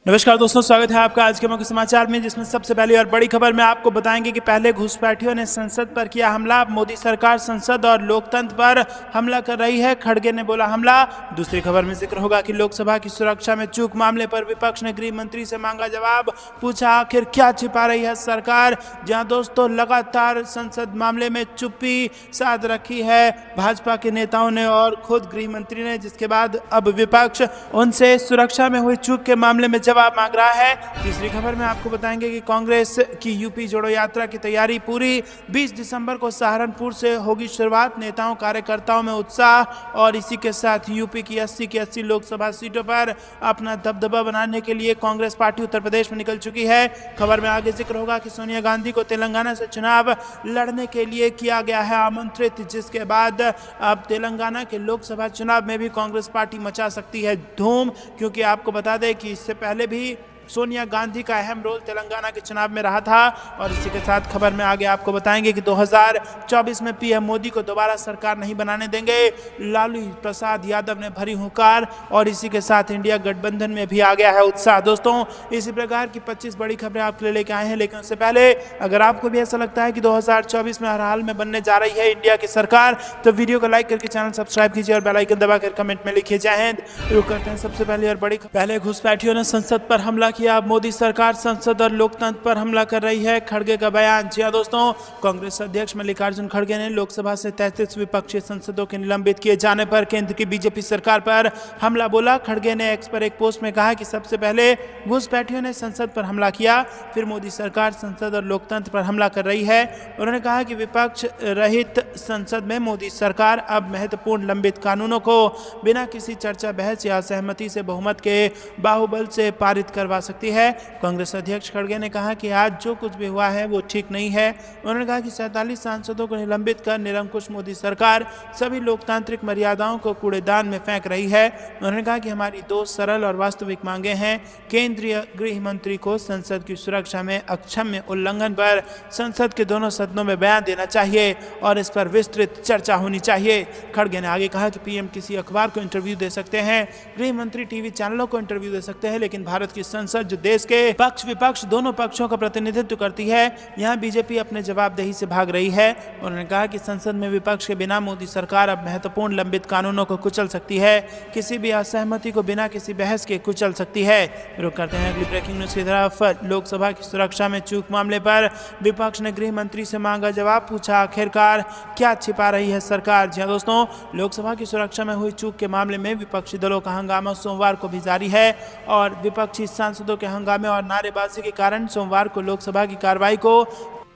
नमस्कार दोस्तों, स्वागत है आपका आज के मुख्य समाचार में, जिसमें सबसे पहली और बड़ी खबर में आपको बताएंगे कि पहले घुसपैठियों ने संसद पर किया हमला। मोदी सरकार संसद और लोकतंत्र पर हमला कर रही है, खड़गे ने बोला हमला। दूसरी खबर में जिक्र होगा कि लोकसभा की सुरक्षा में चूक मामले पर विपक्ष ने गृह मंत्री से मांगा जवाब, पूछा आखिर क्या छिपा रही है सरकार। जहां दोस्तों लगातार संसद मामले में चुप्पी साध रखी है भाजपा के नेताओं ने और खुद गृह मंत्री ने, जिसके बाद अब विपक्ष उनसे सुरक्षा में हुई चूक के मामले में जवाब मांग रहा है। तीसरी खबर में आपको बताएंगे कि कांग्रेस की यूपी जोड़ो यात्रा की तैयारी पूरी। 20 दिसंबर को सहारनपुर से होगी शुरुआत। नेताओं कार्यकर्ताओं में उत्साह और इसी के साथ यूपी की 80 की 80 लोकसभा सीटों पर अपना दबदबा बनाने के लिए कांग्रेस पार्टी उत्तर प्रदेश में निकल चुकी है। खबर में आगे जिक्र होगा कि सोनिया गांधी को तेलंगाना से चुनाव लड़ने के लिए किया गया है आमंत्रित, जिसके बाद अब तेलंगाना के लोकसभा चुनाव में भी कांग्रेस पार्टी मचा सकती है धूम, क्योंकि आपको बता दें कि इससे पहले भी सोनिया गांधी का अहम रोल तेलंगाना के चुनाव में रहा था। और इसी के साथ खबर में आगे आपको बताएंगे कि 2024 में पीएम मोदी को दोबारा सरकार नहीं बनाने देंगे, लालू प्रसाद यादव ने भरी हुंकार। और इसी के साथ इंडिया गठबंधन में भी आ गया है उत्साह। दोस्तों, इसी प्रकार की 25 बड़ी खबरें आपके लिए लेके आए हैं, लेकिन उससे पहले अगर आपको भी ऐसा लगता है कि 2024 में हर हाल में बनने जा रही है इंडिया की सरकार, तो वीडियो को लाइक करके चैनल सब्सक्राइब कीजिए और बेल आइकन दबाकर कमेंट में लिखिए जय हिंद। रुक करते हैं सबसे पहले और बड़ी पहले घुसपैठियों ने संसद पर हमला किया। मोदी सरकार संसद और लोकतंत्र पर हमला कर रही है, खड़गे का बयान। जी हां दोस्तों, कांग्रेस अध्यक्ष मल्लिकार्जुन खड़गे ने लोकसभा से 33 विपक्षी सांसदों के निलंबित किए जाने पर केंद्र की बीजेपी सरकार पर हमला बोला। खड़गे ने एक्स पर एक पोस्ट में कहा कि सबसे पहले घुसपैठियों ने संसद पर हमला किया, फिर मोदी सरकार संसद और लोकतंत्र पर हमला कर रही है। उन्होंने कहा कि विपक्ष रहित संसद में मोदी सरकार अब महत्वपूर्ण लंबित कानूनों को बिना किसी चर्चा बहस या सहमति से बहुमत के बाहुबल से पारित करवा सकती है। कांग्रेस अध्यक्ष खड़गे ने कहा कि आज जो कुछ भी हुआ है वो ठीक नहीं है। उन्होंने कहा कि 47 सांसदों को निलंबित कर निरंकुश मोदी सरकार सभी लोकतांत्रिक मर्यादाओं को कूड़ेदान में फेंक रही है। उन्होंने कहा कि हमारी दो सरल और वास्तविक मांगे हैं। केंद्रीय गृह मंत्री को संसद की सुरक्षा में अक्षम्य उल्लंघन पर संसद के दोनों सदनों में बयान देना चाहिए और इस पर विस्तृत चर्चा होनी चाहिए। खड़गे ने आगे कहा कि पीएम किसी अखबार को इंटरव्यू दे सकते हैं, गृह मंत्री टीवी चैनलों को इंटरव्यू दे सकते हैं, लेकिन भारत की संसद जो देश के पक्ष विपक्ष दोनों पक्षों का प्रतिनिधित्व करती है, यहां बीजेपी अपने जवाबदेही से भाग रही है। उन्होंने कहा कि संसद में विपक्ष के बिना मोदी सरकार अब महत्वपूर्ण लंबित कानूनों को कुचल सकती है, किसी भी असहमति को बिना किसी बहस के कुचल सकती है। रुक करते हैं अगली ब्रेकिंग न्यूज की तरफ। लोकसभा की सुरक्षा में चूक मामले पर विपक्ष ने गृह मंत्री से मांगा जवाब, पूछा आखिरकार क्या छिपा रही है सरकार। जी दोस्तों, लोकसभा की सुरक्षा में हुई चूक के मामले में विपक्षी दलों का हंगामा सोमवार को भी जारी है और विपक्षी सांसदों के हंगामे और नारेबाजी के कारण सोमवार को लोकसभा की कार्रवाई को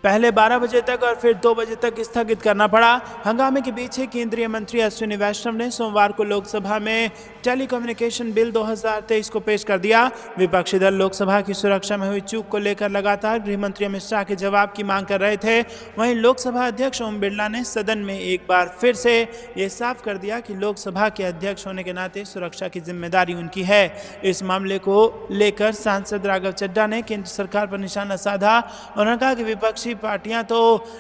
पहले 12 बजे तक और फिर 2 बजे तक स्थगित करना पड़ा। हंगामे के पीछे केंद्रीय मंत्री अश्विनी वैष्णव ने सोमवार को लोकसभा में टेलीकम्युनिकेशन बिल 2023 को पेश कर दिया। विपक्षी दल लोकसभा की सुरक्षा में हुई चूक को लेकर लगातार गृह मंत्री अमित शाह के जवाब की मांग कर रहे थे। वहीं लोकसभा अध्यक्ष ओम बिरला ने सदन में एक बार फिर से ये साफ कर दिया कि लोकसभा के अध्यक्ष होने के नाते सुरक्षा की जिम्मेदारी उनकी है। इस मामले को लेकर सांसद राघव चड्ढा ने केंद्र सरकार पर निशाना साधा। उन्होंने कहा कि विपक्षी पार्टियां तो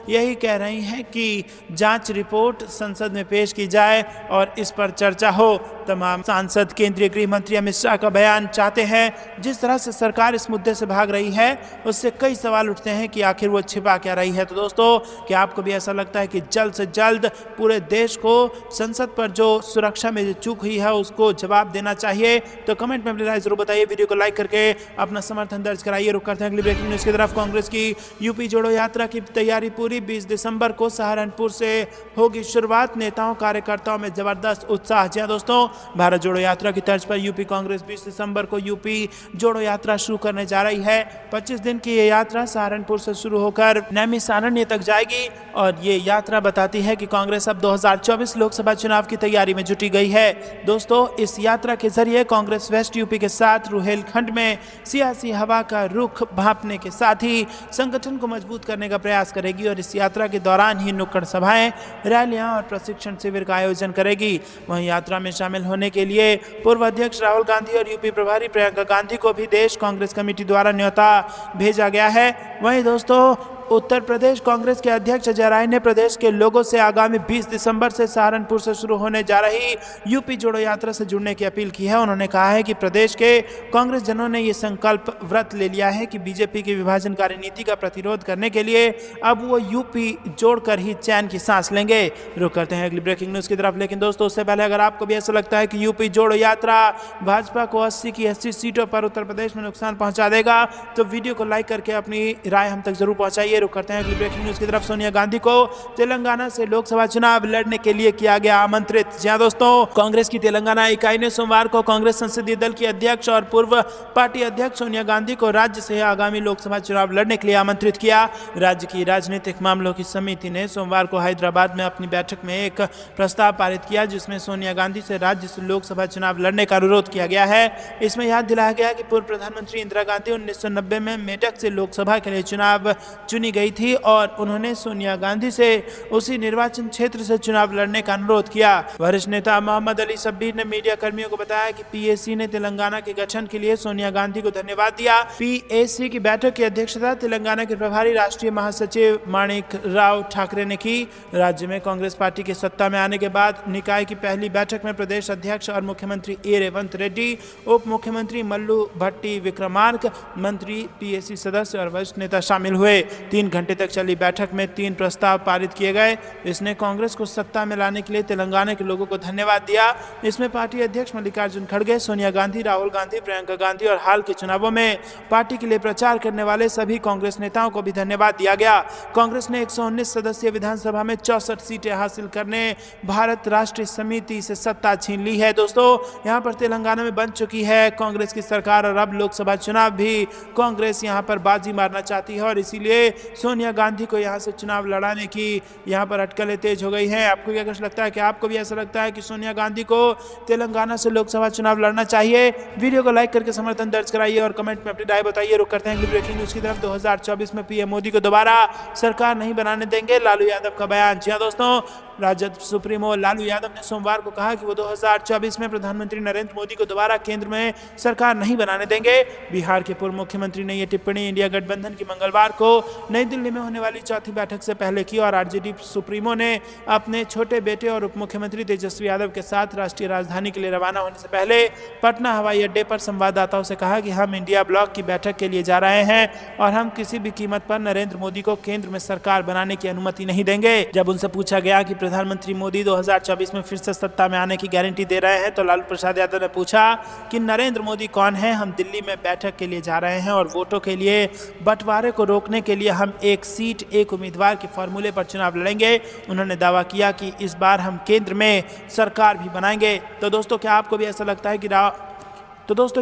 यही कह रही हैं कि जांच रिपोर्ट संसद में पेश की जाए और इस पर चर्चा हो। तमाम सांसद केंद्रीय गृह मंत्री अमित शाह का बयान चाहते हैं। जिस तरह से सरकार इस मुद्दे से भाग रही है, उससे कई सवाल उठते हैं कि आखिर वो छिपा क्या रही है। तो दोस्तों, क्या आपको भी ऐसा लगता है कि जल्द से जल्द पूरे देश को संसद पर जो सुरक्षा में जो चूक हुई है उसको जवाब देना चाहिए? तो कमेंट में अपनी राय जरूर बताइए, वीडियो को लाइक करके अपना समर्थन दर्ज कराइए। रुक करते हैं अगली ब्रेकिंग न्यूज की तरफ। कांग्रेस की यूपी जोड़ो यात्रा की तैयारी पूरी। 20 दिसंबर को सहारनपुर से होगी शुरुआत। नेताओं कार्यकर्ताओं में जबरदस्त उत्साह। जी दोस्तों, भारत जोड़ो यात्रा की तर्ज पर यूपी कांग्रेस 20 दिसंबर को यूपी जोड़ो यात्रा शुरू करने जा रही है। 25 दिन की ये यात्रा सहारनपुर से शुरू होकर नैमिषारण्य तक जाएगी और ये यात्रा बताती है कि कांग्रेस अब 2024 लोकसभा चुनाव की तैयारी में जुटी गई है। दोस्तों, इस यात्रा के जरिए कांग्रेस वेस्ट यूपी के साथ रुहेलखंड में सियासी हवा का रुख भांपने के साथ ही संगठन को मजबूत करने का प्रयास करेगी और इस यात्रा के दौरान ही नुक्कड़ सभाएं, रैलियां और प्रशिक्षण शिविर का आयोजन करेगी। वहीं यात्रा में शामिल होने के लिए पूर्व अध्यक्ष राहुल गांधी और यूपी प्रभारी प्रियंका गांधी को भी देश कांग्रेस कमेटी द्वारा न्योता भेजा गया है। वहीं दोस्तों, उत्तर प्रदेश कांग्रेस के अध्यक्ष अजय राय ने प्रदेश के लोगों से आगामी 20 दिसंबर से सहारनपुर से शुरू होने जा रही यूपी जोड़ो यात्रा से जुड़ने की अपील की है। उन्होंने कहा है कि प्रदेश के कांग्रेस जनों ने ये संकल्प व्रत ले लिया है कि बीजेपी की विभाजनकारी नीति का प्रतिरोध करने के लिए अब वो यूपी जोड़कर ही चैन की सांस लेंगे। रुक करते हैं अगली ब्रेकिंग न्यूज की तरफ। लेकिन दोस्तों, उससे पहले अगर आपको भी ऐसा लगता है कि यूपी जोड़ो यात्रा भाजपा को 80 की 80 सीटों पर उत्तर प्रदेश में नुकसान पहुंचा देगा तो वीडियो को लाइक करके अपनी राय हम तक जरूर पहुंचाइए। रुक करते हैं अगली ब्रेकिंग न्यूज की तरफ। सोनिया गांधी को तेलंगाना से लोकसभा चुनाव लड़ने के लिए किया गया आमंत्रित। जी हां दोस्तों, कांग्रेस की तेलंगाना इकाई ने सोमवार को कांग्रेस संसदीय दल की अध्यक्ष और पूर्व पार्टी अध्यक्ष सोनिया गांधी को राज्य से आगामी लोकसभा चुनाव लड़ने के लिए आमंत्रित किया। राज्य की राजनीतिक मामलों की समिति ने सोमवार को हैदराबाद में अपनी बैठक में एक प्रस्ताव पारित किया जिसमें सोनिया गांधी से राज्य से लोकसभा चुनाव लड़ने का अनुरोध किया गया है। इसमें याद दिलाया गया कि पूर्व प्रधानमंत्री इंदिरा गांधी 1990 में मेडक से लोकसभा के लिए चुनाव चुनी गई थी और उन्होंने सोनिया गांधी से उसी निर्वाचन क्षेत्र से चुनाव लड़ने का अनुरोध किया। वरिष्ठ नेता मोहम्मद अली शब्बीर ने मीडिया कर्मियों को बताया कि पीएसी ने तेलंगाना के गठन के लिए सोनिया गांधी को धन्यवाद दिया। पीएसी की बैठक की अध्यक्षता तेलंगाना के प्रभारी राष्ट्रीय महासचिव माणिक राव ठाकरे ने की। राज्य में कांग्रेस पार्टी के सत्ता में आने के बाद निकाय की पहली बैठक में प्रदेश अध्यक्ष और मुख्यमंत्री ए रेवंत रेड्डी, उप मुख्यमंत्री मल्लू भट्टी विक्रमार्क, मंत्री, पीएसी सदस्य और वरिष्ठ नेता शामिल हुए। 3 घंटे तक चली बैठक में 3 प्रस्ताव पारित किए गए। इसने कांग्रेस को सत्ता में लाने के लिए तेलंगाना के लोगों को धन्यवाद दिया। इसमें पार्टी अध्यक्ष मल्लिकार्जुन खड़गे, सोनिया गांधी, राहुल गांधी, प्रियंका गांधी और हाल के चुनावों में पार्टी के लिए प्रचार करने वाले सभी कांग्रेस नेताओं को भी धन्यवाद दिया गया। कांग्रेस ने 119 सदस्यीय विधानसभा में 64 सीटें हासिल करने भारत राष्ट्रीय समिति से सत्ता छीन ली है। दोस्तों, यहां पर तेलंगाना में बन चुकी है कांग्रेस की सरकार और अब लोकसभा चुनाव भी कांग्रेस यहां पर बाजी मारना चाहती है और इसीलिए सोनिया गांधी को यहां से चुनाव लड़ाने की यहां पर अटकलें तेज हो गई हैं। आपको क्या लगता है कि आपको भी ऐसा लगता है कि सोनिया गांधी को तेलंगाना से लोकसभा चुनाव लड़ना चाहिए? वीडियो को लाइक करके समर्थन दर्ज कराइए और कमेंट में अपनी राय बताइए। रुक करते हैं ब्रेकिंग न्यूज की तरफ। 2024 में पीएम मोदी को दोबारा सरकार नहीं बनाने देंगे, लालू यादव का बयान। जी हां दोस्तों, राजद सुप्रीमो लालू यादव ने सोमवार को कहा कि वो 2024 में प्रधानमंत्री नरेंद्र मोदी को दोबारा केंद्र में सरकार नहीं बनाने देंगे। बिहार के पूर्व मुख्यमंत्री ने यह टिप्पणी इंडिया गठबंधन की मंगलवार को नई दिल्ली में होने वाली चौथी बैठक से पहले की और आरजेडी सुप्रीमो ने अपने छोटे बेटे और उप मुख्यमंत्री तेजस्वी यादव के साथ राष्ट्रीय राजधानी के लिए रवाना होने से पहले पटना हवाई अड्डे पर संवाददाताओं से कहा कि हम इंडिया ब्लॉक की बैठक के लिए जा रहे हैं और हम किसी भी कीमत पर नरेंद्र मोदी को केंद्र में सरकार बनाने की अनुमति नहीं देंगे। जब उनसे पूछा गया कि प्रधानमंत्री मोदी 2024 में फिर से सत्ता में आने की गारंटी दे रहे हैं तो लालू प्रसाद यादव ने पूछा कि नरेंद्र मोदी कौन है? हम दिल्ली में बैठक के लिए जा रहे हैं और वोटों के लिए बंटवारे को रोकने के लिए हम एक सीट एक उम्मीदवार के फॉर्मूले पर चुनाव लड़ेंगे। उन्होंने दावा किया कि इस बार हम केंद्र में सरकार भी बनाएंगे। तो दोस्तों, क्या आपको भी ऐसा लगता है कि क्या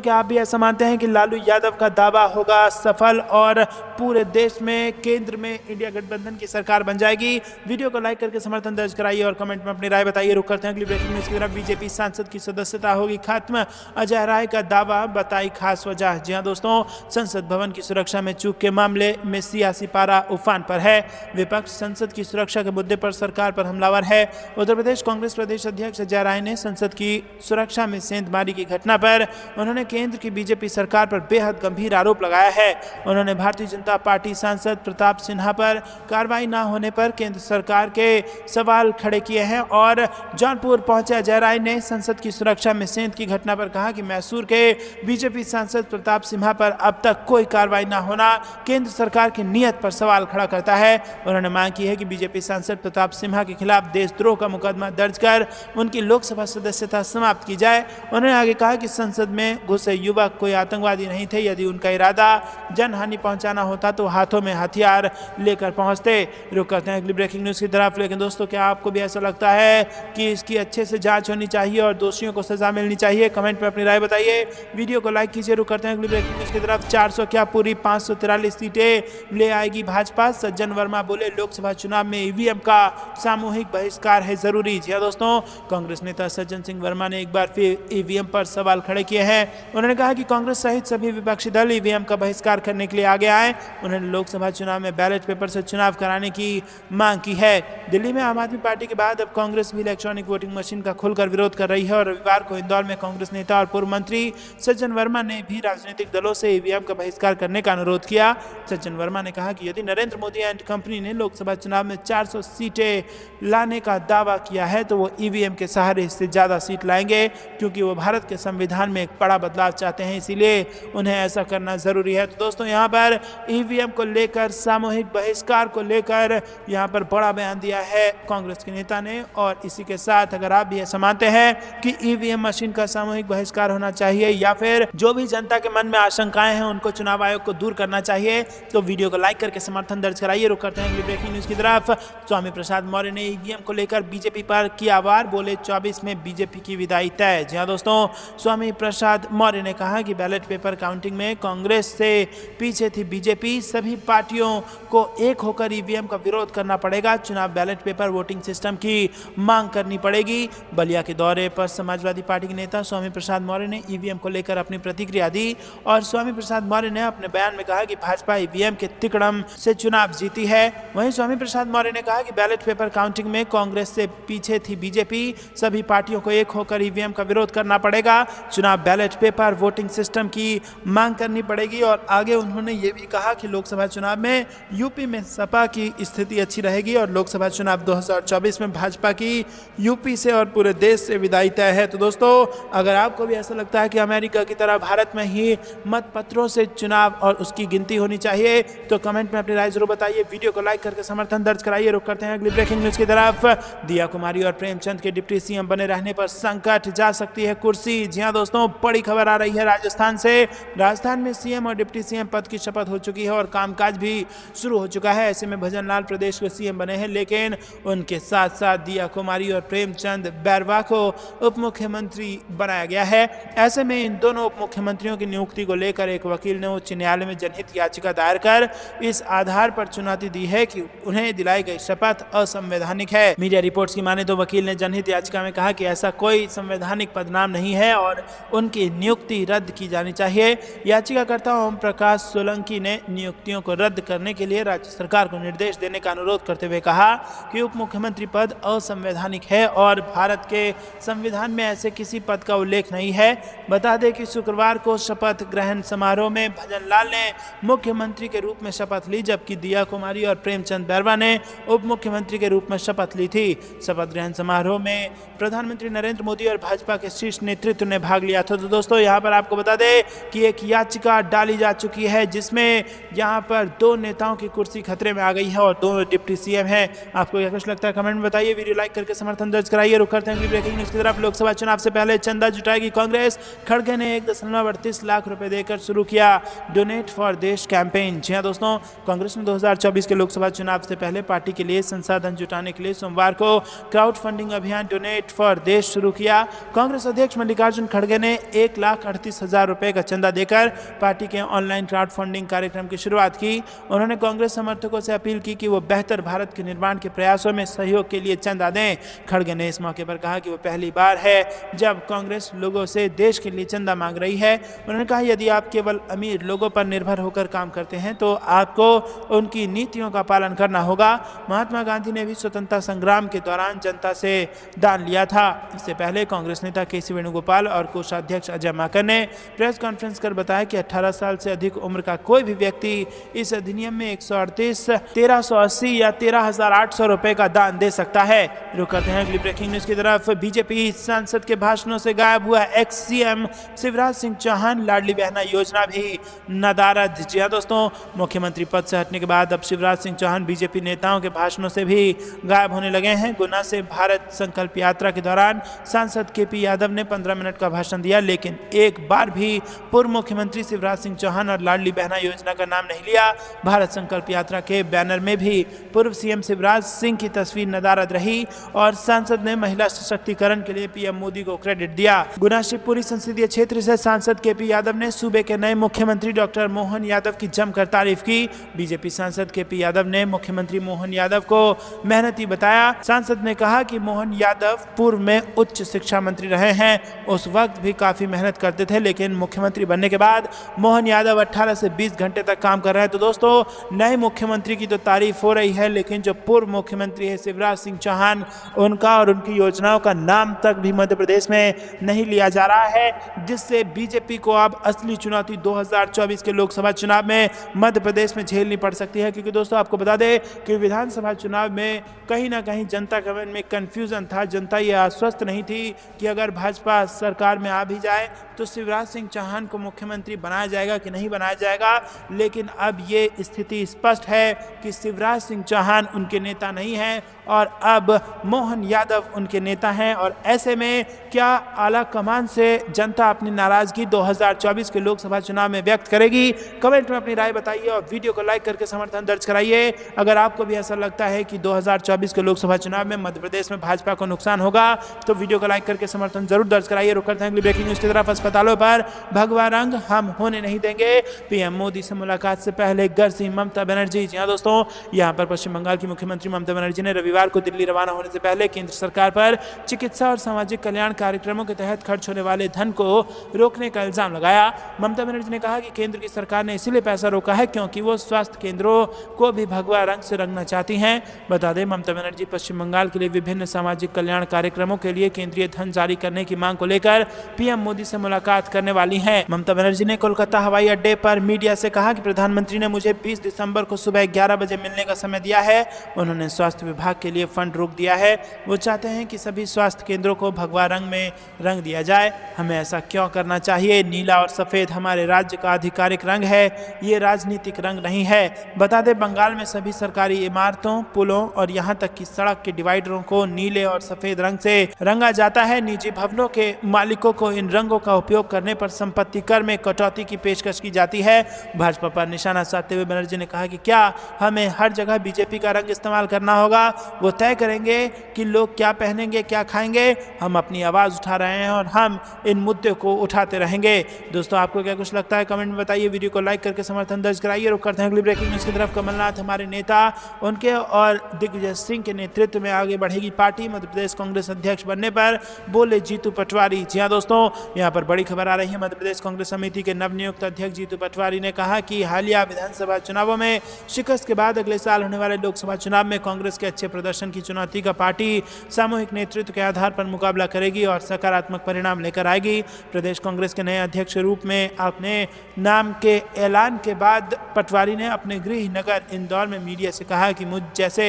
आप भी ऐसा मानते हैं कि लालू यादव का दावा होगा सफल और पूरे देश में केंद्र में इंडिया गठबंधन की सरकार बन जाएगी? वीडियो को लाइक करके समर्थन दर्ज कराइए और कमेंट में अपनी राय बताइए। रुक करते हैं अगली ब्रेकिंग न्यूज की तरफ। बीजेपी सांसद की सदस्यता होगी खत्म, अजय राय का दावा, बताई खास वजह। जी हां दोस्तों, संसद भवन की सुरक्षा में चूक के मामले में सियासी पारा उफान पर है। विपक्ष संसद की सुरक्षा के मुद्दे पर सरकार पर हमलावर है। उत्तर प्रदेश कांग्रेस प्रदेश अध्यक्ष अजय राय ने संसद की सुरक्षा में सेंधमारी की घटना पर उन्होंने केंद्र की बीजेपी सरकार पर बेहद गंभीर आरोप लगाया है। उन्होंने भारतीय जनता पार्टी सांसद प्रताप सिन्हा पर कार्रवाई न होने पर केंद्र सरकार के सवाल खड़े किए हैं और जौनपुर पहुंचे अजय राय ने संसद की सुरक्षा में सेंध की घटना पर कहा कि मैसूर के बीजेपी सांसद प्रताप सिन्हा पर अब तक कोई कार्रवाई न होना केंद्र सरकार की नीयत पर सवाल खड़ा करता है। उन्होंने मांग की है कि बीजेपी सांसद प्रताप सिन्हा के खिलाफ देशद्रोह का मुकदमा दर्ज कर उनकी लोकसभा सदस्यता समाप्त की जाए। उन्होंने आगे कहा कि संसद में घुसे युवक कोई आतंकवादी नहीं थे। यदि उनका इरादा जनहानि पहुंचाना होता तो हाथों में हथियार लेकर पहुंचते। रुक करते हैं अगली ब्रेकिंग न्यूज की तरफ। लेकिन दोस्तों, क्या आपको भी ऐसा लगता है कि इसकी अच्छे से जांच होनी चाहिए और दोषियों को सजा मिलनी चाहिए? कमेंट में अपनी राय बताइए। वीडियो को लाइक कीजिए। रुक करते हैं अगली ब्रेकिंग न्यूज की तरफ। 400 क्या पूरी 543 सीटें ले आएगी भाजपा? सज्जन वर्मा बोले लोकसभा चुनाव में ईवीएम का सामूहिक बहिष्कार है जरूरी। जी हां दोस्तों, कांग्रेस नेता सज्जन सिंह वर्मा ने एक बार फिर ईवीएम पर सवाल खड़े किए हैं। हैं। उन्होंने कहा कि कांग्रेस सहित सभी विपक्षी दल ईवीएम का बहिष्कार करने के लिए आगे आए। उन्होंने लोकसभा चुनाव में बैलेट पेपर से चुनाव कराने की मांग की है। दिल्ली में आम आदमी पार्टी के बाद अब कांग्रेस भी इलेक्ट्रॉनिक वोटिंग मशीन का खुलकर विरोध कर रही है और रविवार को इंदौर में कांग्रेस नेता और पूर्व मंत्री सज्जन वर्मा ने भी राजनीतिक दलों से ईवीएम का बहिष्कार करने का अनुरोध किया। सज्जन वर्मा ने कहा कि यदि नरेंद्र मोदी एंड कंपनी ने लोकसभा चुनाव में 400 सीटें लाने का दावा किया है तो वो ईवीएम के सहारे इससे ज्यादा सीट लाएंगे, क्योंकि वो भारत के संविधान में एक बड़ा बदलाव चाहते हैं, इसीलिए उन्हें ऐसा करना जरूरी है। तो दोस्तों, यहाँ पर ईवीएम को लेकर, सामूहिक बहिष्कार को लेकर यहाँ पर बड़ा बयान दिया है कांग्रेस के नेता ने। और इसी के साथ अगर आप भी ऐसा मानते हैं कि ईवीएम मशीन का सामूहिक बहिष्कार होना चाहिए या फिर जो भी जनता के मन में आशंकाएं हैं उनको चुनाव आयोग को दूर करना चाहिए, तो वीडियो को लाइक करके समर्थन दर्ज कराइए। रुक करते हैं ब्रेकिंग न्यूज की तरफ। स्वामी प्रसाद मौर्य ने ईवीएम को लेकर बीजेपी पर किया वार, बोले 24 में बीजेपी की विदाई तय। जी हां दोस्तों, स्वामी प्रसाद मौर्य ने कहा कि बैलेट पेपर काउंटिंग में कांग्रेस से पीछे थी बीजेपी, सभी पार्टियों को एक होकर ईवीएम का विरोध करना पड़ेगा, चुनाव बैलेट पेपर वोटिंग सिस्टम की मांग करनी पड़ेगी। बलिया के दौरे पर समाजवादी पार्टी के नेता स्वामी प्रसाद मौर्य ने ईवीएम को लेकर अपनी प्रतिक्रिया दी और स्वामी प्रसाद मौर्य ने अपने बयान में कहा कि भाजपा ईवीएम के तिकड़म से चुनाव जीती है। वहीं स्वामी प्रसाद मौर्य ने कहा कि बैलेट पेपर काउंटिंग में कांग्रेस से पीछे थी बीजेपी, सभी पार्टियों को एक होकर ईवीएम का विरोध करना पड़ेगा, चुनाव बैलेट पेपर वोटिंग सिस्टम की मांग करनी पड़ेगी। और आगे उन्होंने ये भी कहा कि लोकसभा चुनाव में यूपी में सपा की स्थिति अच्छी रहेगी और लोकसभा चुनाव 2024 में भाजपा की यूपी से और पूरे देश से विदाई तय है। तो दोस्तों, अगर आपको भी ऐसा लगता है कि अमेरिका की तरह भारत में ही मत पत्रों से चुनाव और उसकी गिनती होनी चाहिए, तो कमेंट में अपनी राय जरूर बताइए। वीडियो को लाइक करके समर्थन दर्ज कराइए। रुक करते हैं अगली ब्रेकिंग न्यूज की तरफ। दिया कुमारी और प्रेमचंद के डिप्टी सीएम बने रहने पर संकट, जा सकती है कुर्सी। जी हां दोस्तों, बड़ी खबर आ रही है राजस्थान से। राजस्थान में सीएम और डिप्टी सीएम पद की शपथ हो चुकी है और कामकाज भी शुरू हो चुका है। ऐसे में भजन लाल प्रदेश के सीएम बने हैं, लेकिन उनके साथ साथ दिया कुमारी और प्रेमचंद बैरवा को उप मुख्यमंत्री बनाया गया है। ऐसे में इन दोनों उप मुख्यमंत्रियों की नियुक्ति को लेकर एक वकील ने उच्च न्यायालय में जनहित याचिका दायर कर इस आधार पर चुनौती दी है कि उन्हें दिलाई गई शपथ असंवैधानिक है। मीडिया रिपोर्ट्स की माने तो वकील ने जनहित याचिका में कहा कि ऐसा कोई संवैधानिक पदनाम नहीं है और उनकी नियुक्ति रद्द की जानी चाहिए। याचिकाकर्ता ओम प्रकाश सोलंकी ने नियुक्तियों को रद्द करने के लिए राज्य सरकार को निर्देश देने का अनुरोध करते हुए कहा कि उप मुख्यमंत्री पद असंवैधानिक है और भारत के संविधान में ऐसे किसी पद का उल्लेख नहीं है। बता दें कि शुक्रवार को शपथ ग्रहण समारोह में भजन लाल ने मुख्यमंत्री के रूप में शपथ ली, जबकि दिया कुमारी और प्रेमचंद बैरवा ने उप मुख्यमंत्री के रूप में शपथ ली थी। शपथ ग्रहण समारोह में प्रधानमंत्री नरेंद्र मोदी और भाजपा के शीर्ष नेतृत्व ने भाग लिया था। तो दोस्तों, यहाँ पर आपको बता दें कि एक याचिका डाली जा चुकी है जिसमें यहाँ पर दो नेताओं की कुर्सी खतरे में आ गई है और दो डिप्टी सीएम हैं। आपको क्या कुछ लगता है कमेंट में बताइए। वीडियो लाइक करके समर्थन दर्ज कराइए। रुक करते हैं ब्रेकिंग न्यूज की तरफ। लोकसभा चुनाव से पहले चंदा जुटाएगी कांग्रेस। खड़गे ने 1.38 लाख रुपए देकर शुरू किया डोनेट फॉर देश कैंपेन। जी हां दोस्तों, कांग्रेस ने 2024 के लोकसभा चुनाव से पहले पार्टी के लिए संसाधन जुटाने के लिए सोमवार को क्राउड फंडिंग अभियान डोनेट फॉर देश शुरू किया। कांग्रेस अध्यक्ष मल्लिकार्जुन खड़गे ने 1,38,000 रुपए का चंदा देकर पार्टी के ऑनलाइन क्राउड फंडिंग कार्यक्रम की शुरुआत की। उन्होंने कांग्रेस समर्थकों से अपील की कि वो बेहतर भारत के निर्माण के प्रयासों में सहयोग के लिए चंदा दें। खड़गे ने इस मौके पर कहा कि वो पहली बार है जब कांग्रेस लोगों से देश के लिए चंदा मांग रही है। उन्होंने कहा यदि आप केवल अमीर लोगों पर निर्भर होकर काम करते हैं तो आपको उनकी नीतियों का पालन करना होगा। महात्मा गांधी ने भी स्वतंत्रता संग्राम के दौरान जनता से दान लिया था। इससे पहले कांग्रेस नेता केसी वेणुगोपाल और कोषाध्यक्ष अजय माकन ने प्रेस कॉन्फ्रेंस कर बताया कि 18 साल से अधिक उम्र का कोई भी व्यक्ति इस अधिनियम में 138, 1380 या 13,800 रुपए का दान दे सकता है। रुक करते हैं अगली ब्रेकिंग न्यूज की तरफ। बीजेपी सांसद के भाषणों से गायब हुआ एक्स सीएम शिवराज सिंह चौहान, लाडली बहना योजना भी नदारद। जी हां दोस्तों, मुख्यमंत्री पद से हटने के बाद अब शिवराज सिंह चौहान बीजेपी नेताओं के भाषणों से भी गायब होने लगे हैं। गुना से भारत संकल्प यात्रा के दौरान सांसद केपी यादव ने 15 मिनट का भाषण दिया, लेकिन एक बार भी पूर्व मुख्यमंत्री शिवराज सिंह चौहान और लाडली बहना योजना का नाम नहीं लिया। भारत संकल्प यात्रा के बैनर में भी पूर्व सीएम शिवराज सिंह की तस्वीर नदारद रही और सांसद ने महिला सशक्तिकरण के लिए पीएम मोदी को क्रेडिट दिया। गुना शिवपुरी संसदीय क्षेत्र से सांसद केपी यादव ने सूबे के नए मुख्यमंत्री डॉक्टर मोहन यादव की जमकर तारीफ की। बीजेपी सांसद केपी यादव ने मुख्यमंत्री मोहन यादव को मेहनती बताया। सांसद ने कहा कि मोहन यादव पूर्व में उच्च शिक्षा मंत्री रहे हैं, उस वक्त भी काफी काफ़ी मेहनत करते थे, लेकिन मुख्यमंत्री बनने के बाद मोहन यादव 18 से 20 घंटे तक काम कर रहे हैं। तो दोस्तों नए मुख्यमंत्री की तो तारीफ हो रही है, लेकिन जो पूर्व मुख्यमंत्री है शिवराज सिंह चौहान, उनका और उनकी योजनाओं का नाम तक भी मध्य प्रदेश में नहीं लिया जा रहा है, जिससे बीजेपी को अब असली चुनौती 2024 के लोकसभा चुनाव में मध्य प्रदेश में झेलनी पड़ सकती है। क्योंकि दोस्तों आपको बता दें कि विधानसभा चुनाव में कहीं ना कहीं जनता के मन में कंफ्यूजन था। जनता ये आश्वस्त नहीं थी कि अगर भाजपा सरकार में आ भी जाए तो शिवराज सिंह चौहान को मुख्यमंत्री बनाया जाएगा कि नहीं बनाया जाएगा। लेकिन अब ये स्थिति स्पष्ट है कि शिवराज सिंह चौहान उनके नेता नहीं हैं और अब मोहन यादव उनके नेता हैं। और ऐसे में क्या आला कमान से जनता अपनी नाराजगी 2024 के लोकसभा चुनाव में व्यक्त करेगी? कमेंट में अपनी राय बताइए और वीडियो को लाइक करके समर्थन दर्ज कराइए। अगर आपको भी ऐसा लगता है कि 2024 के लोकसभा चुनाव में मध्य प्रदेश में भाजपा को नुकसान होगा तो वीडियो को लाइक करके समर्थन जरूर दर्ज कराइए। रुक करते हैं अगली ब्रेकिंग न्यूज की तरफ। अस्पतालों पर भगवा रंग हम होने नहीं देंगे, पीएम मोदी से मुलाकात से पहले गरजी ममता बनर्जी। जी हां दोस्तों, यहां पर पश्चिम बंगाल की मुख्यमंत्री ममता बनर्जी ने रविवार को दिल्ली रवाना होने से पहले केंद्र सरकार पर चिकित्सा और सामाजिक कल्याण कार्यक्रमों के तहत खर्च होने वाले धन को रोकने का इल्जाम लगाया। ममता बनर्जी ने कहा कि केंद्र की सरकार ने इसीलिए पैसा रोका है क्योंकि वो स्वास्थ्य केंद्रों को भी भगवा रंग से रंगना चाहती हैं। बता दें ममता बनर्जी पश्चिम बंगाल के लिए विभिन्न सामाजिक कल्याण कार्यक्रमों के लिए केंद्रीय धन जारी करने की मांग को लेकर पीएम मोदी से मुलाकात करने वाली हैं। ममता बनर्जी ने कोलकाता हवाई अड्डे पर मीडिया से कहा कि प्रधानमंत्री ने मुझे 20 दिसंबर को सुबह 11 बजे मिलने का समय दिया है। उन्होंने स्वास्थ्य विभाग के लिए फंड रोक दिया है। वो चाहते हैं कि सभी स्वास्थ्य केंद्रों को भगवा रंग में रंग दिया जाए। हमें ऐसा क्यों करना चाहिए? नीला और सफेद हमारे राज्य का आधिकारिक रंग है, ये राजनीतिक रंग नहीं है। बता दें बंगाल में सभी सरकारी इमारतों, पुलों और यहाँ तक कि सड़क के डिवाइडरों को नीले और सफेद रंग से रंगा जाता है। निजी भवनों के मालिकों को इन रंगों का उपयोग करने पर संपत्ति कर में कटौती की पेशकश की जाती है। भाजपा पर निशाना साधते हुए बनर्जी ने कहा कि क्या हमें हर जगह बीजेपी का रंग इस्तेमाल करना होगा? वो तय करेंगे कि लोग क्या पहनेंगे, क्या खाएंगे। हम अपनी आवाज उठा रहे हैं और हम इन मुद्दे को उठाते रहेंगे। दोस्तों आपको क्या कुछ लगता है कमेंट में बताइए। वीडियो को लाइक करके समर्थन दर्ज कराइए। रुक करते हैं अगली ब्रेकिंग न्यूज की तरफ। कमलनाथ हमारे नेता, उनके और दिग्विजय सिंह के नेतृत्व में आगे बढ़ेगी पार्टी। मध्य प्रदेश कांग्रेस अध्यक्ष बनने पर बोले जीतू पटवारी। जी हाँ दोस्तों, यहाँ पर बड़ी खबर आ रही है। मध्य प्रदेश कांग्रेस समिति के नवनियुक्त अध्यक्ष जीतू पटवारी ने कहा कि हालिया विधानसभा चुनावों में शिकस्त के बाद अगले साल होने वाले लोकसभा चुनाव में कांग्रेस के अच्छे प्रदर्शन की चुनौती का पार्टी सामूहिक नेतृत्व के आधार पर मुकाबला करेगी और सकारात्मक परिणाम लेकर आएगी। प्रदेश कांग्रेस के नए अध्यक्ष के रूप में अपने नाम के ऐलान के बाद पटवारी ने अपने गृह नगर इंदौर में मीडिया से कहा कि मुझ जैसे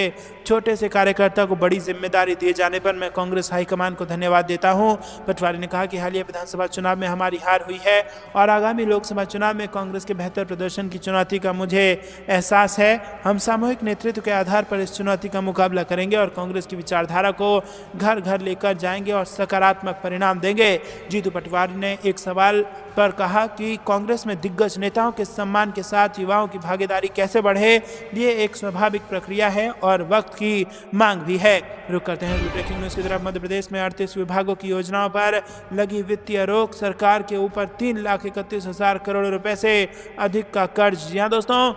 छोटे से कार्यकर्ता को बड़ी जिम्मेदारी दिए जाने पर मैं कांग्रेस हाईकमान को धन्यवाद देता हूं। पटवारी ने कहा कि हालिया विधानसभा चुनाव में हमारी हार हुई है और आगामी लोकसभा चुनाव में कांग्रेस के बेहतर प्रदर्शन की चुनौती का मुझे एहसास है। हम सामूहिक नेतृत्व के आधार पर इस चुनौती का मुकाबला करेंगे और कांग्रेस की विचारधारा को घर घर लेकर जाएंगे और सकारात्मक परिणाम देंगे। जीतू पटवारी ने एक सवाल पर कहा कि कांग्रेस में दिग्गज नेताओं के सम्मान के साथ युवाओं की भागीदारी कैसे बढ़े, ये एक स्वाभाविक प्रक्रिया है और वक्त की मांग भी है। रुक करते हैं ब्रेकिंग न्यूज की तरफ। मध्य प्रदेश में 38 विभागों की योजनाओं पर लगी वित्तीय रोक, सरकार के ऊपर 3,31,000 करोड़ रुपए से अधिक का कर्ज। जी हाँ दोस्तों,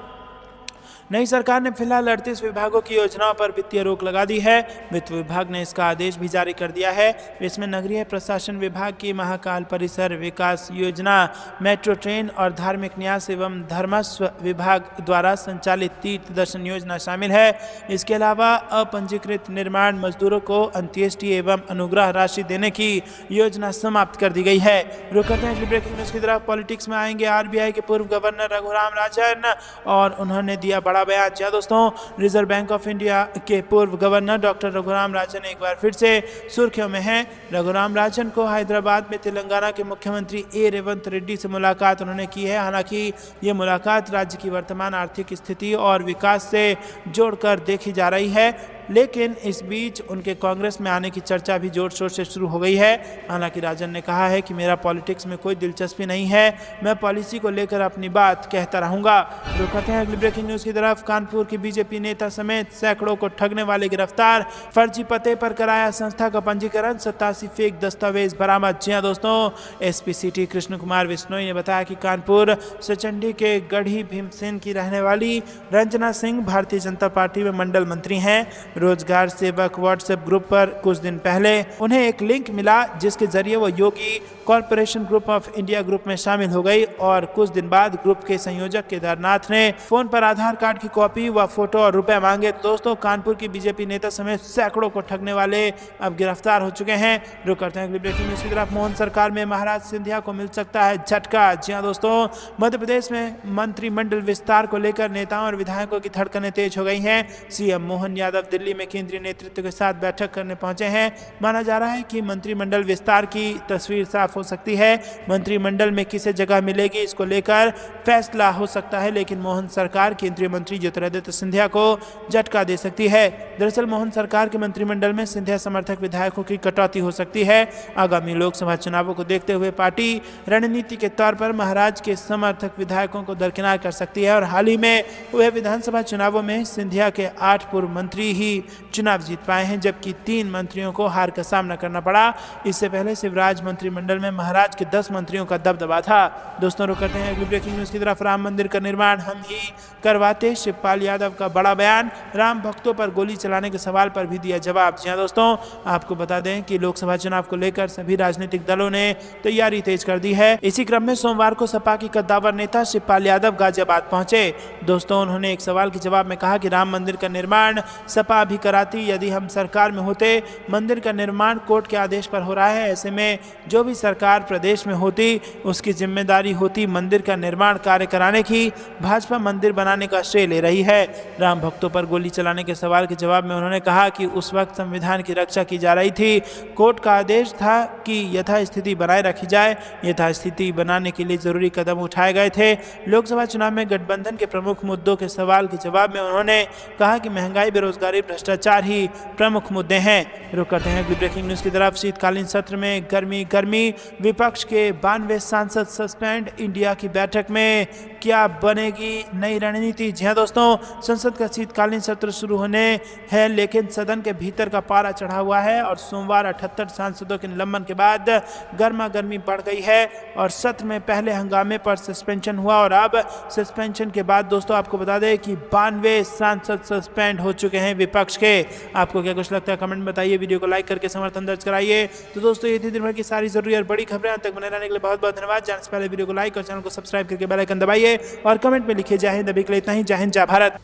नई सरकार ने फिलहाल 38 विभागों की योजनाओं पर वित्तीय रोक लगा दी है। वित्त विभाग ने इसका आदेश भी जारी कर दिया है। इसमें नगरीय प्रशासन विभाग की महाकाल परिसर विकास योजना, मेट्रो ट्रेन और धार्मिक न्यास एवं धर्मस्व विभाग द्वारा संचालित तीर्थ दर्शन योजना शामिल है। इसके अलावा अपंजीकृत निर्माण मजदूरों को अंत्येष्टि एवं अनुग्रह राशि देने की योजना समाप्त कर दी गई है। रुक करते हैं ब्रेकिंग न्यूज की तरफ। पॉलिटिक्स में आएंगे आरबीआई के पूर्व गवर्नर रघुराम राजन और उन्होंने दिया बड़ा बयान। जी दोस्तों, रिजर्व बैंक ऑफ इंडिया के पूर्व गवर्नर डॉक्टर रघुराम राजन एक बार फिर से सुर्खियों में हैं। रघुराम राजन को हैदराबाद में तेलंगाना के मुख्यमंत्री ए रेवंत रेड्डी से मुलाकात उन्होंने की है। हालांकि ये मुलाकात राज्य की वर्तमान आर्थिक स्थिति और विकास से जोड़कर देखी जा रही है, लेकिन इस बीच उनके कांग्रेस में आने की चर्चा भी जोर शोर से शुरू हो गई है। हालांकि राजन ने कहा है कि मेरा पॉलिटिक्स में कोई दिलचस्पी नहीं है, मैं पॉलिसी को लेकर अपनी बात कहता रहूंगा। रुकते हैं अगली ब्रेकिंग न्यूज की तरफ। कानपुर की बीजेपी नेता समेत सैकड़ों को ठगने वाले गिरफ्तार, फर्जी पते पर कराया संस्था का पंजीकरण, 87 फेक दस्तावेज बरामद। जी हाँ दोस्तों, एसपी सिटी कृष्ण कुमार बिश्नोई ने बताया कि कानपुर सचंडी के गढ़ी भीमसेन की रहने वाली रंजना सिंह भारतीय जनता पार्टी में मंडल मंत्री हैं। रोजगार सेवक व्हाट्सएप ग्रुप पर कुछ दिन पहले उन्हें एक लिंक मिला जिसके जरिए वो Yogi corporation group of India group में शामिल हो गई और कुछ दिन बाद ग्रुप के संयोजक केदारनाथ ने फोन पर आधार कार्ड की कॉपी व फोटो और रुपए मांगे। दोस्तों, कानपुर की बीजेपी नेता समेत सैकड़ों को ठगने वाले अब गिरफ्तार हो चुके हैं। रुक करते हैं अगली ब्रेकिंग न्यूज की तरफ। मोहन सरकार में महाराज सिंधिया को मिल सकता है झटका। जी हां दोस्तों, मध्य प्रदेश में मंत्रिमंडल विस्तार को लेकर नेताओं और विधायकों की धड़कनें तेज हो गई हैं। सीएम मोहन यादव दिल्ली में केंद्रीय नेतृत्व के साथ बैठक करने पहुंचे हैं। माना जा रहा है कि मंत्रिमंडल विस्तार की तस्वीर साफ हो सकती है। मंत्रिमंडल में किसे जगह मिलेगी इसको लेकर फैसला हो सकता है, लेकिन मोहन सरकार केंद्रीय मंत्री ज्योतिरादित्य सिंधिया को झटका दे सकती है। दरअसल मोहन सरकार के मंत्रिमंडल में सिंधिया समर्थक विधायकों की कटौती हो सकती है। आगामी लोकसभा चुनावों को देखते हुए पार्टी रणनीति के तौर पर महाराज के समर्थक विधायकों को दरकिनार कर सकती है और हाल ही में हुए विधानसभा चुनावों में सिंधिया के 8 पूर्व मंत्री ही चुनाव जीत पाए हैं, जबकि 3 मंत्रियों को हार का सामना करना पड़ा। इससे पहले शिवराज मंत्रिमंडल में महाराज के 10 मंत्रियों का दबदबा था। दोस्तों, रुक करते हैं अगली ब्रेकिंग न्यूज की तरफ। राम मंदिर का निर्माण हम ही करवाते, शिवपाल यादव का बड़ा बयान। राम भक्तों पर गोली चलाने के सवाल पर भी दिया जवाब। जी हां दोस्तों, आपको बता दें कि लोकसभा चुनाव को लेकर सभी राजनीतिक दलों ने तैयारी तेज कर दी है। इसी क्रम में सोमवार को सपा की कद्दावर नेता शिवपाल यादव गाजियाबाद पहुंचे। दोस्तों, उन्होंने एक सवाल के जवाब में कहा कि राम मंदिर का निर्माण सपा भी कराती यदि हम सरकार में होते। मंदिर का निर्माण कोर्ट के आदेश पर हो रहा है, ऐसे में जो भी सरकार प्रदेश में होती उसकी जिम्मेदारी होती मंदिर का निर्माण कार्य कराने की। भाजपा मंदिर बनाने का श्रेय ले रही है। राम भक्तों पर गोली चलाने के सवाल के जवाब में उन्होंने कहा कि उस वक्त संविधान की रक्षा की जा रही थी। कोर्ट का आदेश था कि यथास्थिति बनाए रखी जाए। यथास्थिति बनाने के लिए जरूरी कदम उठाए गए थे। लोकसभा चुनाव में गठबंधन के प्रमुख मुद्दों के सवाल के जवाब में उन्होंने कहा कि महंगाई, बेरोजगारी, भ्रष्टाचार ही प्रमुख मुद्दे हैं। रुक करते हैं अगली ब्रेकिंग न्यूज की तरफ। शीतकालीन सत्र में गर्मी विपक्ष के 92 सांसद सस्पेंड। इंडिया की बैठक में क्या बनेगी नई रणनीति। जी हां दोस्तों, संसद का शीतकालीन सत्र शुरू होने हैं, लेकिन सदन के भीतर का पारा चढ़ा हुआ है और सोमवार 78 सांसदों के निलंबन के बाद गर्मा गर्मी बढ़ गई है और सत्र में पहले हंगामे पर सस्पेंशन हुआ और अब सस्पेंशन के बाद दोस्तों आपको बता दें कि 92 सांसद सस्पेंड हो चुके हैं विपक्ष के। आपको क्या कुछ लगता है कमेंट में बताइए। वीडियो को लाइक करके समर्थन दर्ज कराइए। तो दोस्तों, ये थी दिन भर की सारी जरूरी और बड़ी खबरें। अंत तक बने रहने के लिए बहुत बहुत धन्यवाद। जाने से पहले वीडियो को लाइक और चैनल को सब्सक्राइब करके बेल आइकन दबाइए और कमेंट में लिखिए जय हिंद। अभी के लिए इतना ही। जय हिंद, जय भारत।